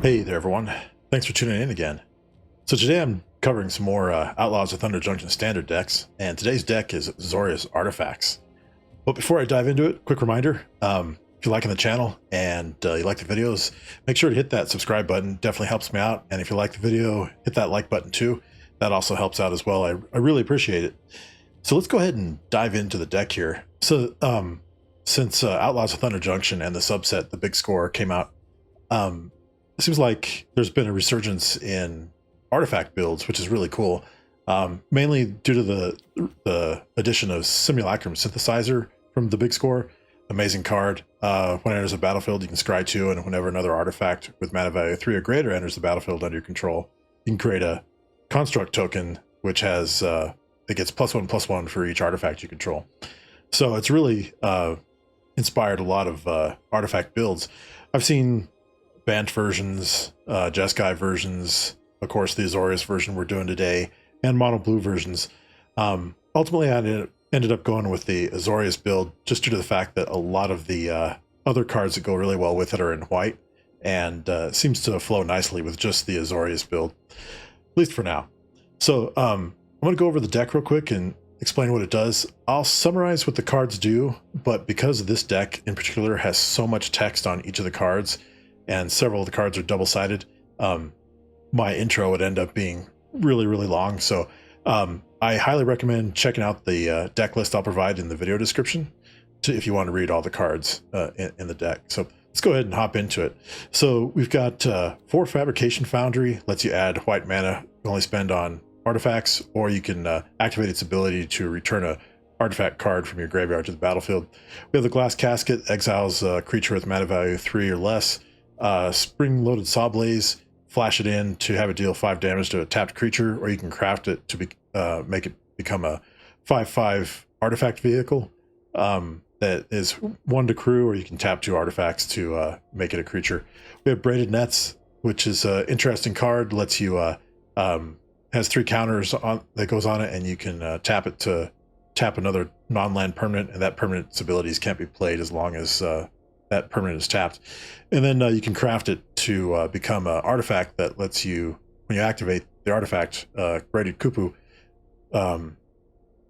Hey there everyone, thanks for tuning in again. So today I'm covering some more Outlaws of Thunder Junction standard decks, and today's deck is Azorius Artifacts. But before I dive into it, quick reminder, if you're liking the channel and you like the videos, make sure to hit that subscribe button, definitely helps me out. And if you like the video, hit that like button too, that also helps out as well. I really appreciate it. So let's go ahead and dive into the deck here. So since Outlaws of Thunder Junction and the subset, the Big Score, came out, it seems like there's been a resurgence in artifact builds, which is really cool, mainly due to the addition of Simulacrum Synthesizer from the Big Score. Amazing card. When it enters the battlefield, you can scry 2, and whenever another artifact with mana value 3 or greater enters the battlefield under your control, you can create a construct token, which has it gets +1/+1 for each artifact you control. So it's really inspired a lot of artifact builds. I've seen Bant versions, Jeskai versions, of course the Azorius version we're doing today, and mono blue versions. Ultimately I ended up going with the Azorius build just due to the fact that a lot of the other cards that go really well with it are in white, and seems to flow nicely with just the Azorius build, at least for now. So I'm going to go over the deck real quick and explain what it does. I'll summarize what the cards do, but because this deck in particular has so much text on each of the cards, and several of the cards are double-sided, my intro would end up being really long. So I highly recommend checking out the deck list I'll provide in the video description if you want to read all the cards in the deck. So let's go ahead and hop into it. So we've got 4 Fabrication Foundry, lets you add white mana you only spend on artifacts, or you can activate its ability to return a artifact card from your graveyard to the battlefield. We have the Glass Casket, exiles a creature with mana value 3 or less. Spring-loaded Sawblaze, flash it in to have it deal 5 damage to a tapped creature, or you can craft it to make it become a 5/5 artifact vehicle that is 1 to crew, or you can tap 2 artifacts to make it a creature. We have Braided Nets, which is an interesting card, lets you has 3 counters on that goes on it, and you can tap it to tap another non-land permanent, and that permanent's abilities can't be played as long as that permanent is tapped. And then you can craft it to become an artifact that lets you, when you activate the artifact, Braided Kupu,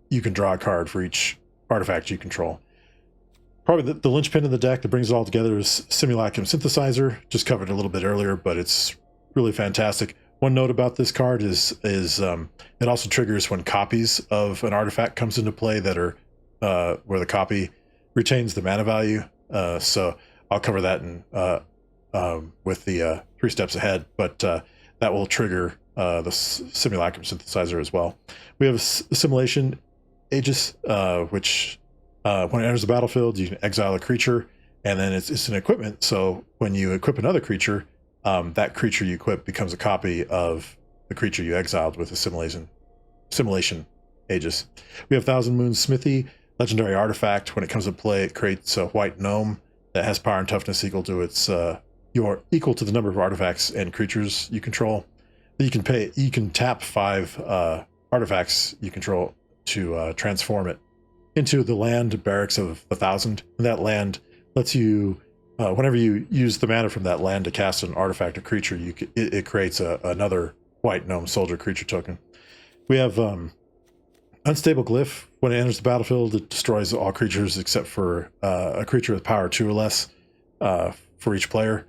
you can draw a card for each artifact you control. Probably the linchpin of the deck that brings it all together is Simulacrum Synthesizer, just covered a little bit earlier, but it's really fantastic. One note about this card is it also triggers when copies of an artifact comes into play that are where the copy retains the mana value. So I'll cover that in with the 3 steps ahead, but that will trigger the Simulacrum Synthesizer as well. We have Assimilation Aegis, which when it enters the battlefield, you can exile a creature, and then it's an equipment. So when you equip another creature, that creature you equip becomes a copy of the creature you exiled with Assimilation Aegis. We have Thousand Moons Smithy, legendary artifact. When it comes to play, it creates a white gnome that has power and toughness equal to its equal to the number of artifacts and creatures you control. You can tap 5 artifacts you control to transform it into the land barracks of 1,000. And that land lets you, whenever you use the mana from that land to cast an artifact or creature, it creates another white gnome soldier creature token. We have Unstable Glyph. When it enters the battlefield, it destroys all creatures except for a creature with power 2 or less for each player.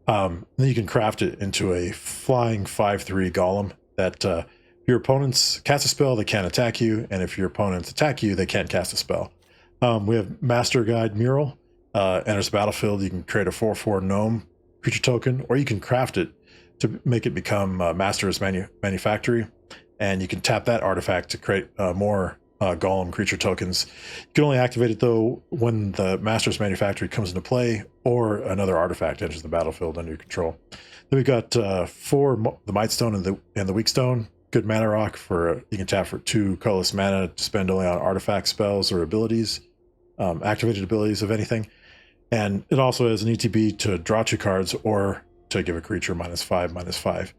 Then you can craft it into a flying 5/3 golem that if your opponents cast a spell, they can't attack you, and if your opponents attack you, they can't cast a spell. We have Master Guide Mural. Enters the battlefield, you can create a 4/4 gnome creature token, or you can craft it to make it become Master's Manufactory, and you can tap that artifact to create more golem creature tokens. You can only activate it though when the Master's Manufactory comes into play, or another artifact enters the battlefield under your control. Then we've got 4 the Might Stone and the Weak Stone. Good mana rock for you can tap for 2 colorless mana to spend only on artifact spells or abilities, activated abilities of anything. And it also has an ETB to draw 2 cards or to give a creature -5/-5.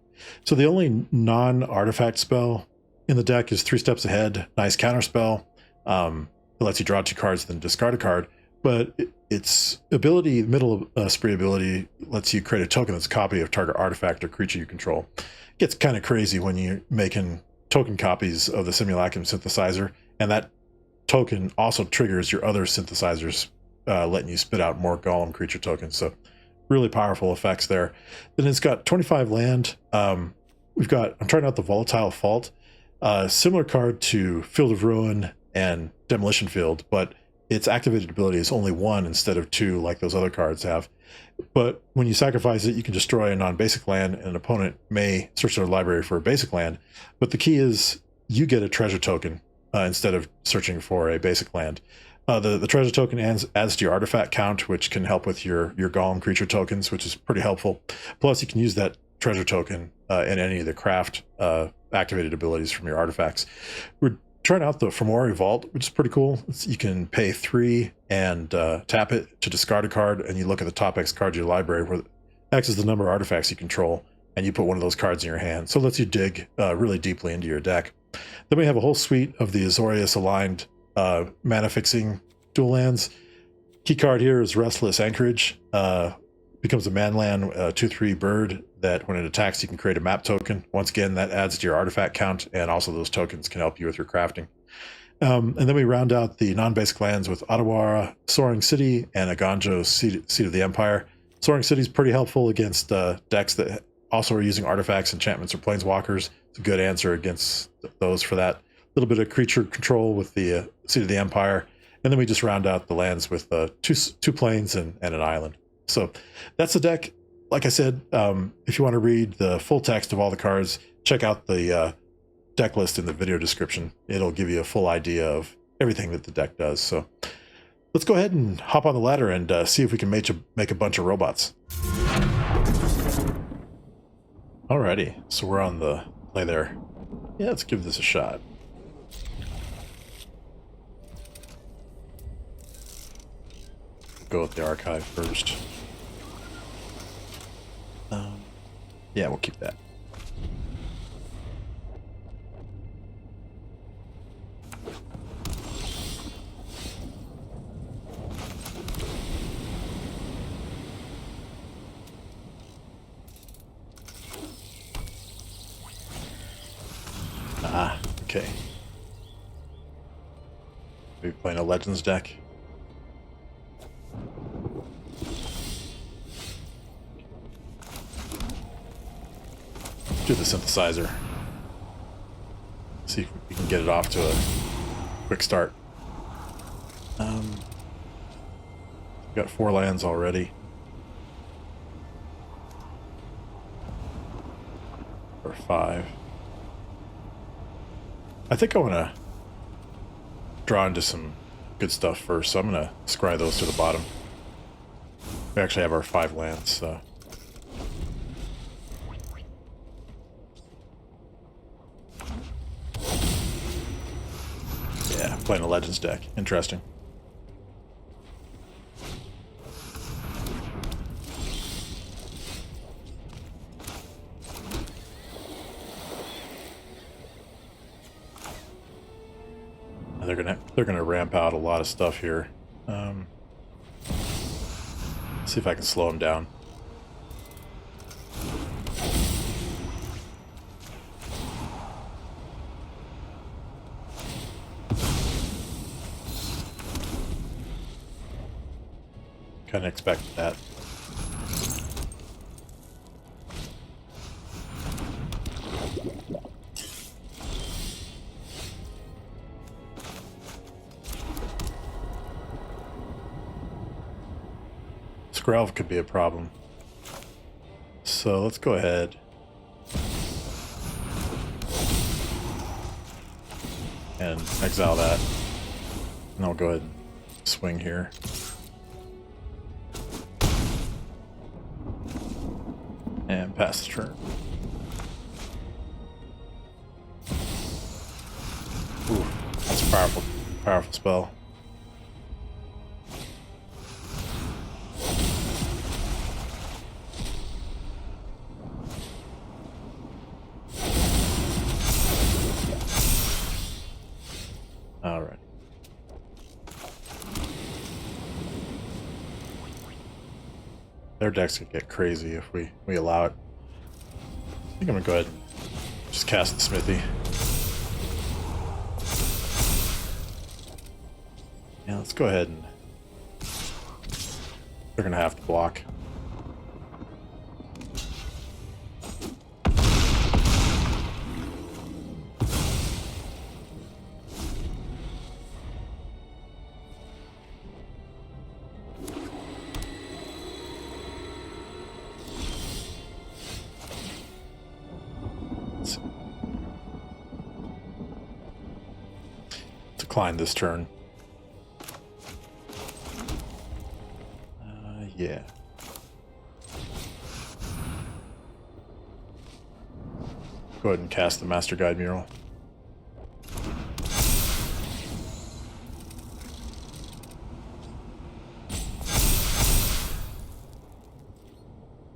So the only non-artifact spell in the deck is 3 Steps Ahead. Nice counter spell. It lets you draw 2 cards, then discard a card. But its ability, middle spree ability, lets you create a token that's a copy of target artifact or creature you control. It gets kind of crazy when you're making token copies of the Simulacrum Synthesizer, and that token also triggers your other synthesizers, letting you spit out more golem creature tokens. So really powerful effects there. Then it's got 25 land. I'm trying out the Volatile Fault, similar card to Field of Ruin and Demolition Field, but its activated ability is only 1 instead of 2 like those other cards have. But when you sacrifice it, you can destroy a non-basic land, and an opponent may search their library for a basic land. But the key is you get a treasure token instead of searching for a basic land. The treasure token adds to your artifact count, which can help with your golem creature tokens, which is pretty helpful. Plus, you can use that treasure token in any of the craft activated abilities from your artifacts. We're trying out the Fomori Vault, which is pretty cool. You can pay 3 and tap it to discard a card, and you look at the top X cards of your library, where X is the number of artifacts you control, and you put one of those cards in your hand. So it lets you dig really deeply into your deck. Then we have a whole suite of the Azorius aligned mana fixing dual lands. Key card here is Restless Anchorage. Becomes a manland 2/3 bird that when it attacks you can create a map token. Once again, that adds to your artifact count, and also those tokens can help you with your crafting. And then we round out the non-basic lands with Otawara, Soaring City, and Aganjo, Seat of the Empire. Soaring City is pretty helpful against decks that also are using artifacts, enchantments, or planeswalkers. It's a good answer against those for that. A little bit of creature control with the Seat of the Empire. And then we just round out the lands with two plains and an island. So that's the deck. Like I said, if you want to read the full text of all the cards, check out the deck list in the video description. It'll give you a full idea of everything that the deck does. So let's go ahead and hop on the ladder and see if we can make a bunch of robots. Alrighty, so we're on the play there. Yeah, let's give this a shot. Go with the archive first. Yeah, we'll keep that. Ah, okay. We're playing a Legends deck. Do the synthesizer. See if we can get it off to a quick start. We've got 4 lands already. Or 5. I think I want to draw into some good stuff first, so I'm going to scry those to the bottom. We actually have our 5 lands, so. Yeah, playing a Legends deck. Interesting. They're gonna ramp out a lot of stuff here. See if I can slow them down. Kind of expected that. Skrelv could be a problem. So let's go ahead. And exile that. And I'll go ahead and swing here. And pass the turn. Ooh, that's a powerful spell. All right. their decks could get crazy if we allow it. I think I'm gonna go ahead and just cast the Smithy. Yeah, let's go ahead and they're gonna have to block. Decline this turn. Yeah. Go ahead and cast the Master Guide Mural.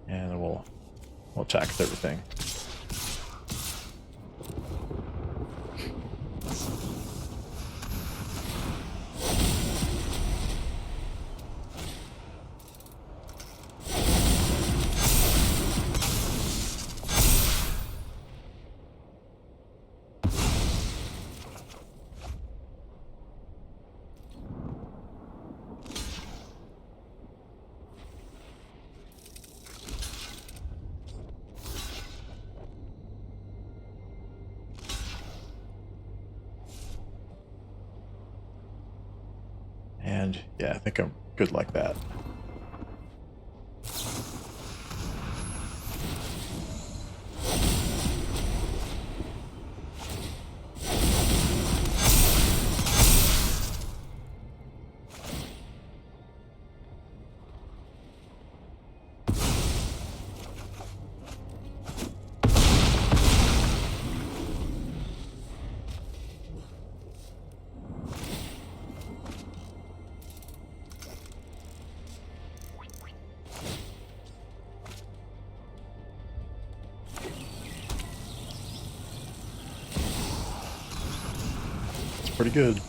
And then we'll attack with everything. And yeah, I think I'm good like that. Pretty good.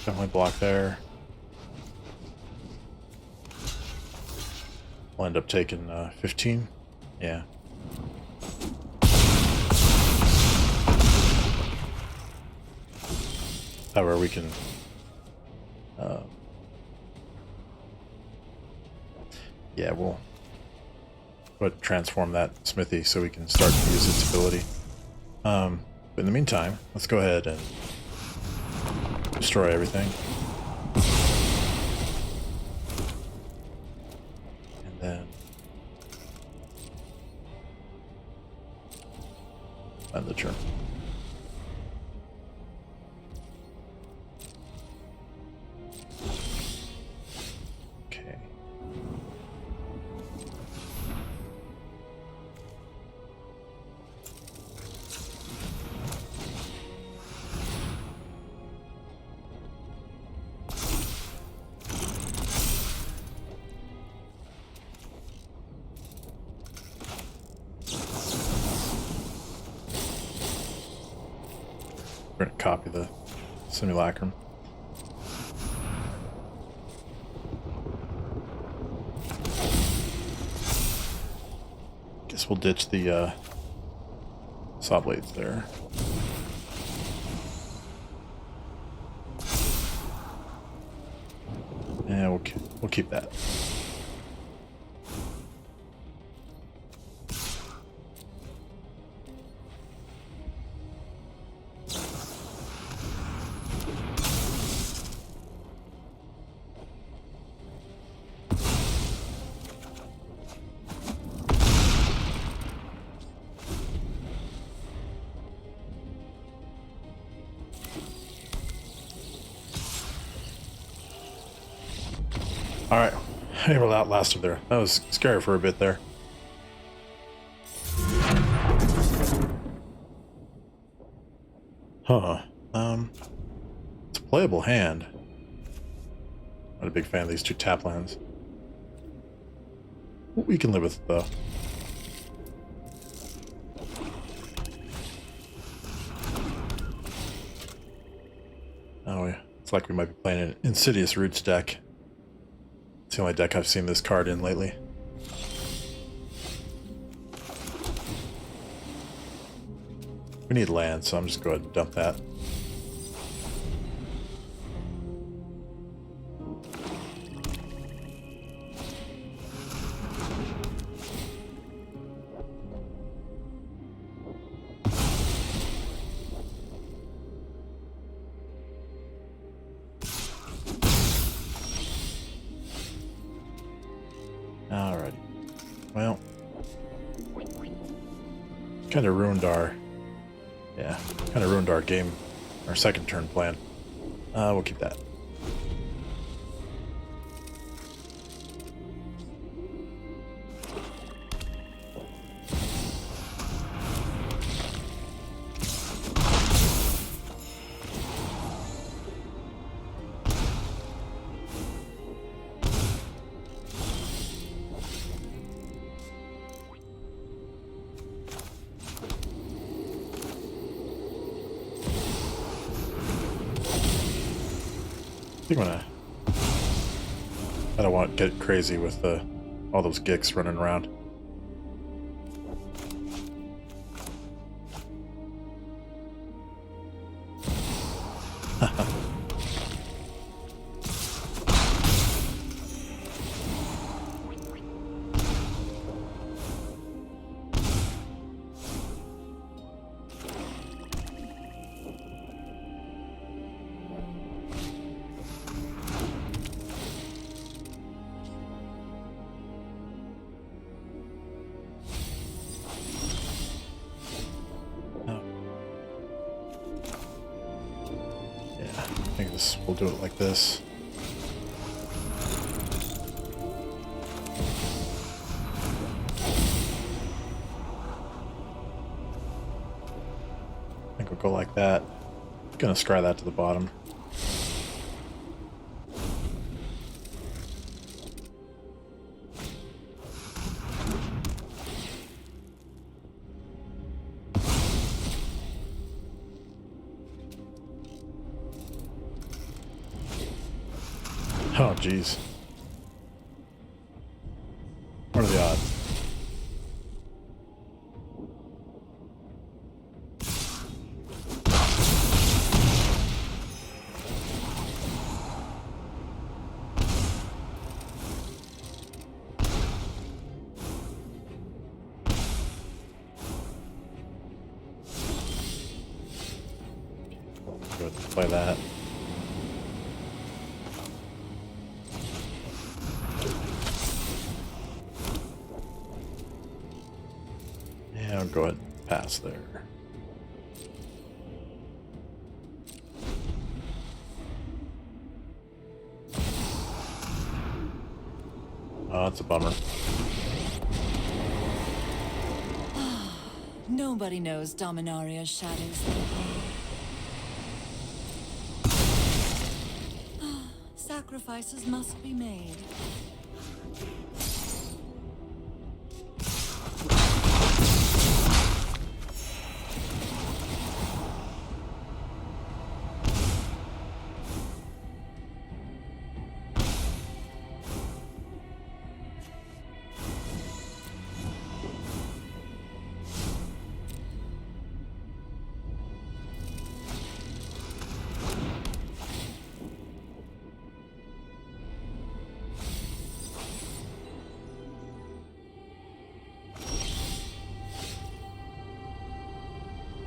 Definitely block there. We'll end up taking 15. Yeah. That way we can yeah, we'll go ahead and transform that Smithy so we can start to use its ability. But in the meantime, let's go ahead and destroy everything. And then end the turn. Okay. We're going to copy the Simulacrum. Guess we'll ditch the saw blades there. And we'll keep that. Alright, able to outlast him there. That was scary for a bit there. Huh. It's a playable hand. Not a big fan of these two tap lands. We can live with it, though. Oh, yeah. It's like we might be playing an Insidious Roots deck. It's the only deck I've seen this card in lately. We need land, so I'm just going to go ahead and dump that. Alrighty. Well, kind of ruined our... Yeah, kind of ruined our game, our second turn plan. We'll keep that. I think I don't want to get crazy with all those Gicks running around. I think we'll do it like this. I think we'll go like that. Gonna scry that to the bottom. Oh, jeez. What are the odds? Go ahead and play that. Yeah, I'll go ahead and pass there. Oh, that's a bummer. Nobody knows Dominaria's shadows. Sacrifices must be made.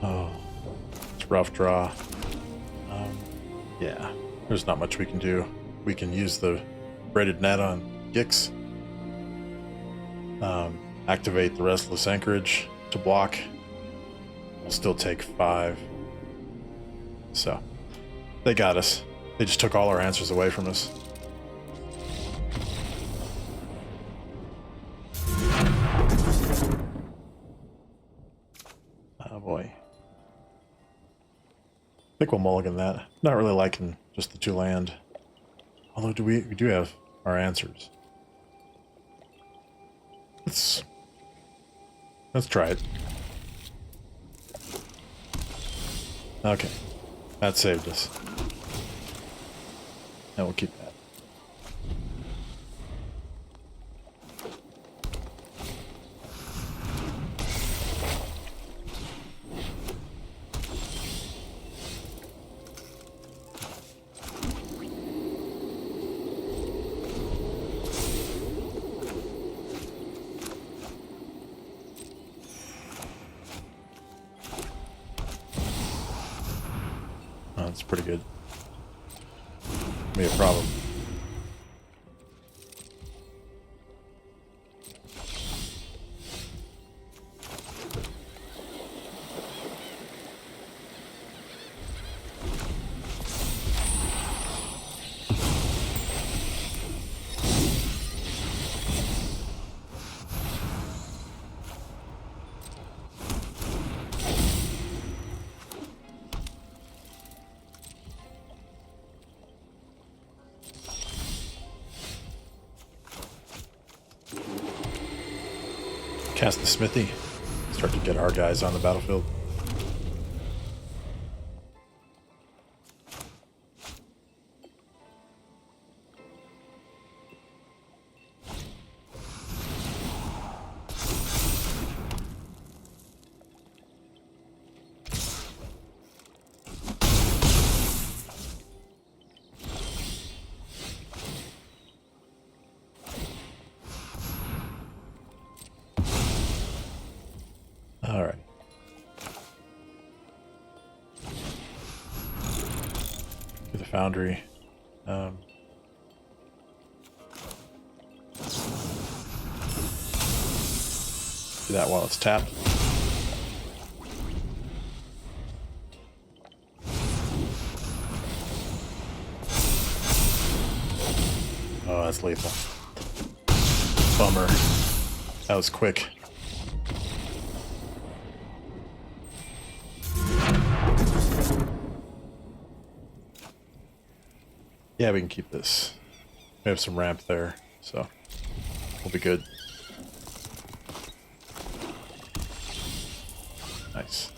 Oh, it's rough draw. Yeah, there's not much we can do. We can use the braided net on Gix. Activate the Restless Anchorage to block. We'll still take 5. So, they got us. They just took all our answers away from us. Oh boy. think we'll mulligan that. Not really liking just the 2 land. Although we do have our answers. Let's try it. Okay. That saved us. And we'll keep that. Oh, that's pretty good. Be a problem. Cast the smithy. Start to get our guys on the battlefield. All right. To the foundry. Do that while it's tapped. Oh, that's lethal. Bummer. That was quick. Yeah, we can keep this. We have some ramp there, so we'll be good. Nice.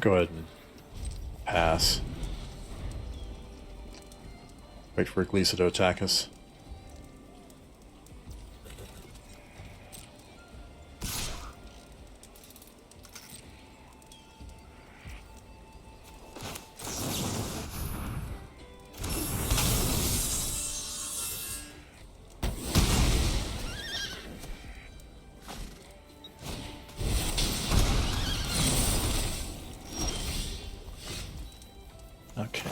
Go ahead and pass. Wait for Glisa to attack us. Okay.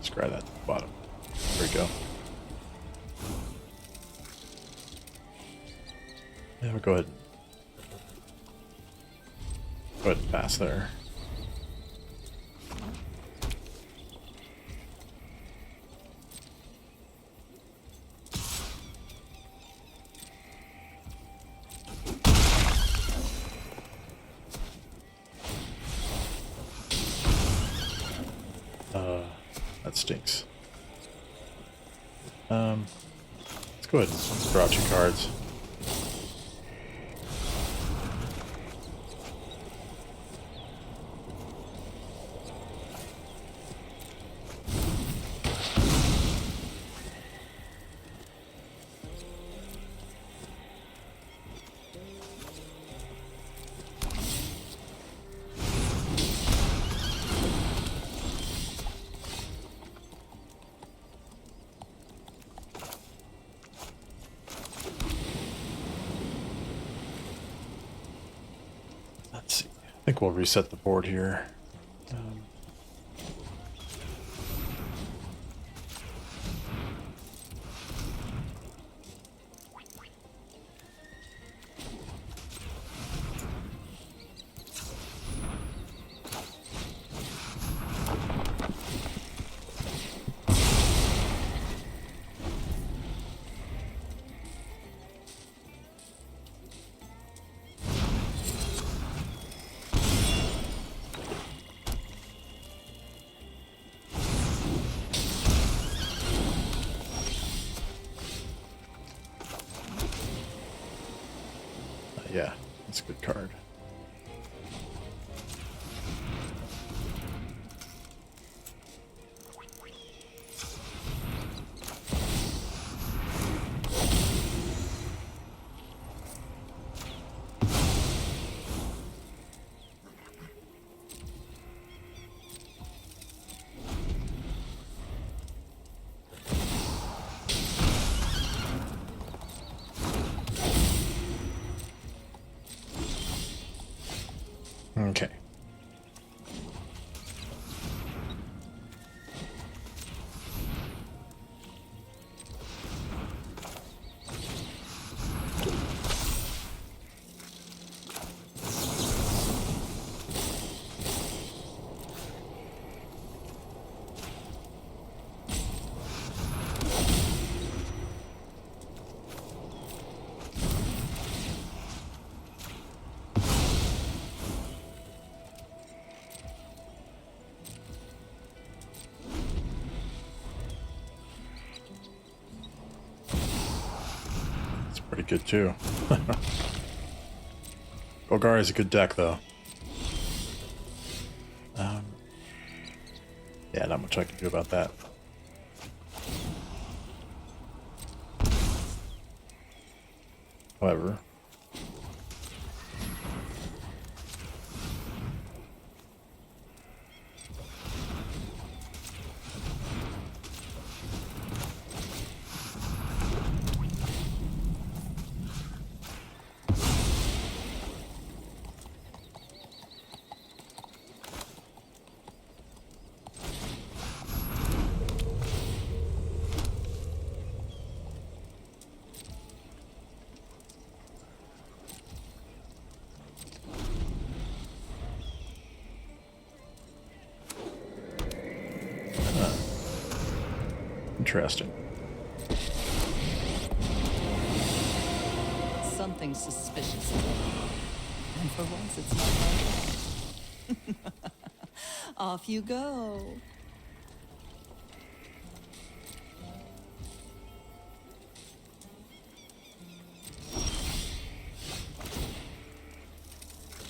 Scry that bottom. There we go. Yeah, we'll go ahead. Go ahead and pass there. That stinks. Let's go ahead and draw 2 cards. Let's see. I think we'll reset the board here. Yeah, that's a good card. Okay. Pretty good too. Golgari is a good deck though. Yeah, not much I can do about that. However, interesting. Something suspicious. And for once, it's not my fault. Off you go.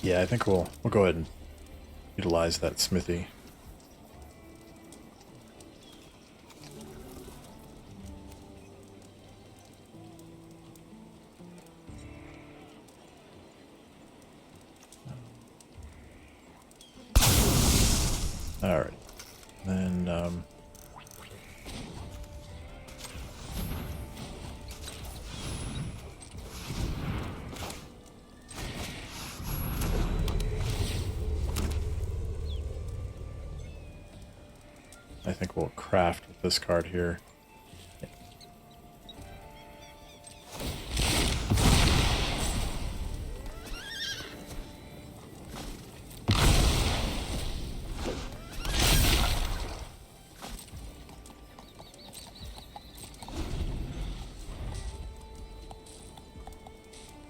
Yeah, I think we'll go ahead and utilize that smithy. All right, then I think we'll craft with this card here.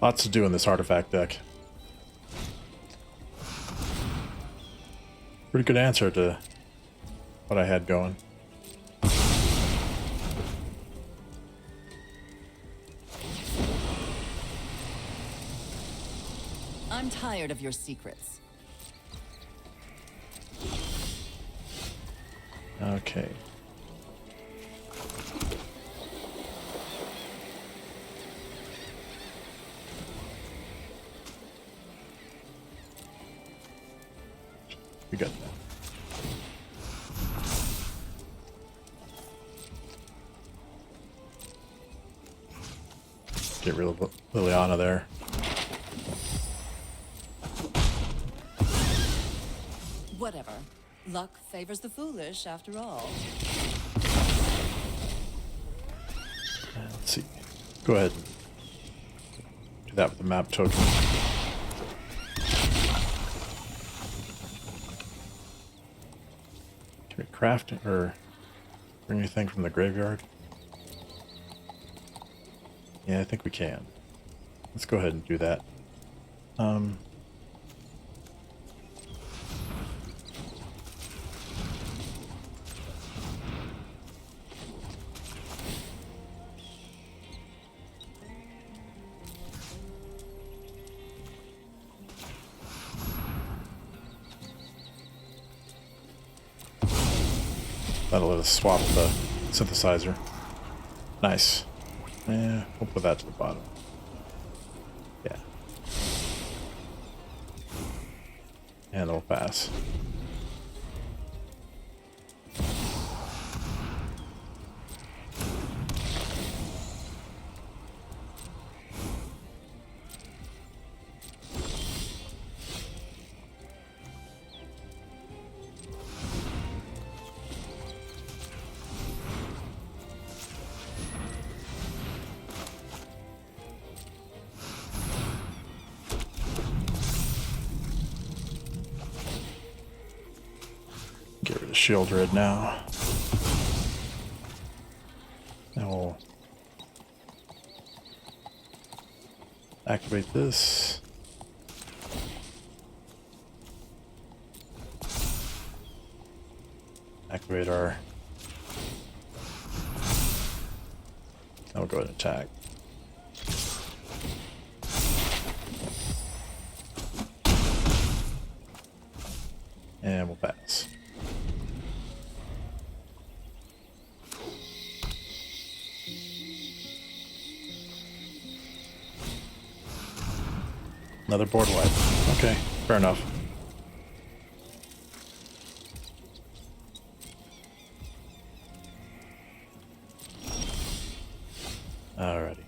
Lots to do in this artifact deck. Pretty good answer to what I had going. I'm tired of your secrets. Okay. We got that. Get rid of Liliana there. Whatever. Luck favors the foolish, after all. Let's see. Go ahead. Do that with the map token. Can we craft it or bring anything from the graveyard? Yeah, I think we can. Let's go ahead and do that. That'll let us swap the synthesizer. Nice. Yeah, we'll put that to the bottom. Yeah. And it'll pass. Get rid of Shield Red now. And we'll activate this. Activate our... Now we'll go ahead and attack. And we'll pass. Another board wipe. Okay, fair enough. Alrighty.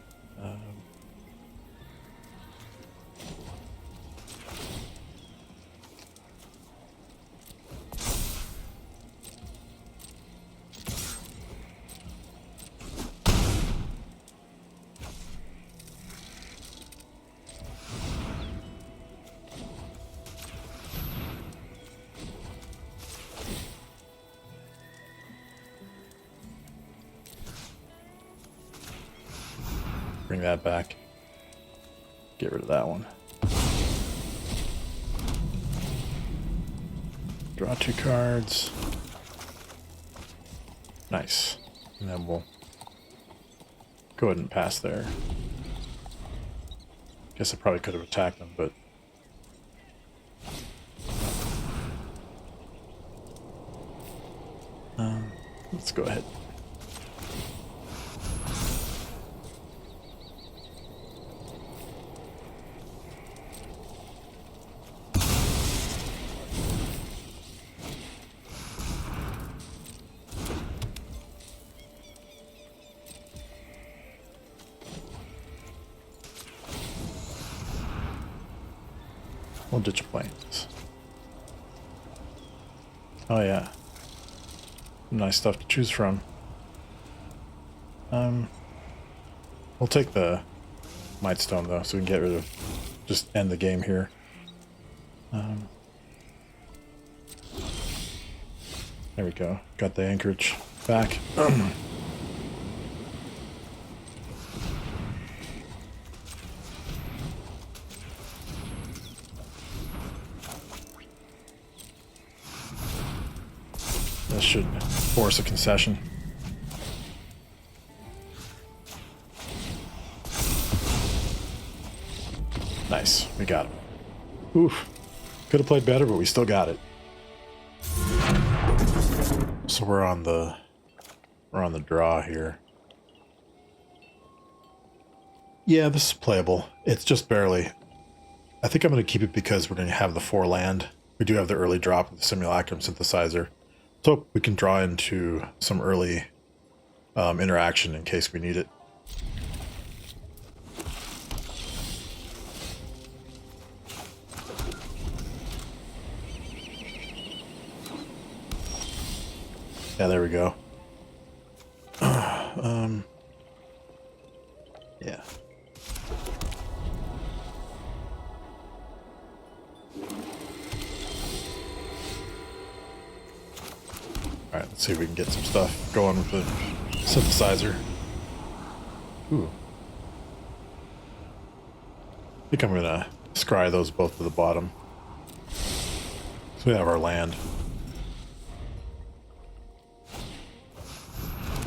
Bring that back. Get rid of that one. Draw 2 cards. Nice. And then we'll go ahead and pass there. Guess I probably could have attacked them, but... let's go ahead. We'll ditch planes. Oh yeah. Nice stuff to choose from. We'll take the Might Stone though, so we can get rid of, just end the game here. There we go. Got the anchorage back. This should force a concession. Nice, we got him. Oof. Could have played better, but we still got it. So we're on the draw here. Yeah, this is playable. It's just barely. I think I'm going to keep it because we're going to have the 4 land. We do have the early drop of the Simulacrum Synthesizer. So we can draw into some early interaction in case we need it. Yeah, there we go. Yeah. All right, let's see if we can get some stuff going with the synthesizer. Ooh. I think I'm gonna scry those both to the bottom. So we have our land.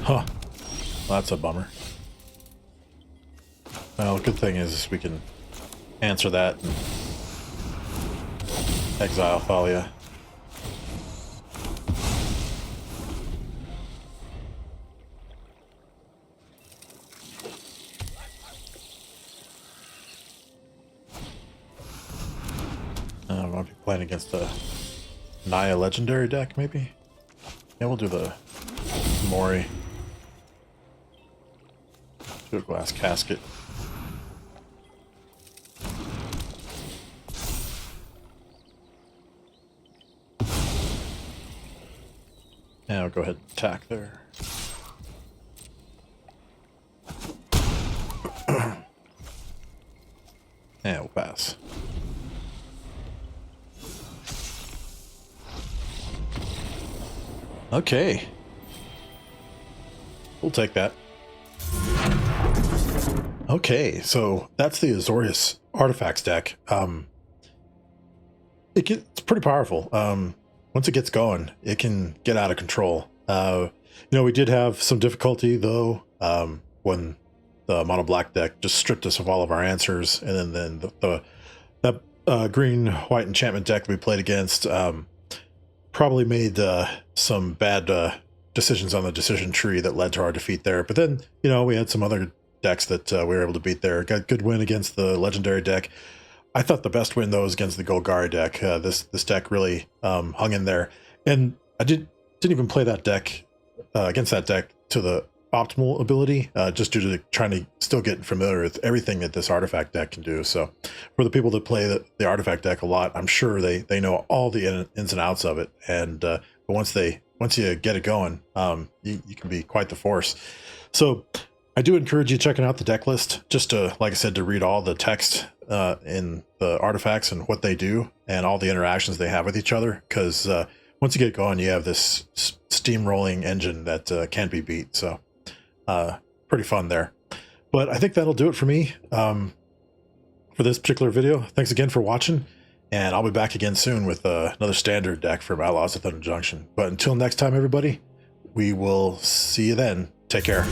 Huh. Well, that's a bummer. Well, the good thing is we can answer that and exile Thalia. I'll be playing against a Naya Legendary deck, maybe? Yeah, we'll do the Mori. Do a glass casket. Yeah, I'll go ahead and attack there. Yeah, we'll pass. Okay. We'll take that. Okay, so that's the Azorius Artifacts deck. It's pretty powerful. Once it gets going, it can get out of control. We did have some difficulty though when the mono black deck just stripped us of all of our answers, and then that green white enchantment deck that we played against probably made some bad decisions on the decision tree that led to our defeat there. But then we had some other decks that we were able to beat there. Got a good win against the legendary deck. I thought the best win though was against the Golgari deck. This deck really hung in there, and I didn't even play that deck against that deck to the optimal ability, just due to trying to still get familiar with everything that this artifact deck can do. So for the people that play the artifact deck a lot, I'm sure they know all the ins and outs of it. And but once you get it going, you can be quite the force. So I do encourage you checking out the deck list, just to, like I said, to read all the text in the artifacts and what they do and all the interactions they have with each other. Because once you get going, you have this steamrolling engine that can't be beat. So pretty fun there. But I think that'll do it for me for this particular video. Thanks again for watching, and I'll be back again soon with another standard deck from Outlaws at Thunder Junction. But until next time, everybody, we will see you then. Take care.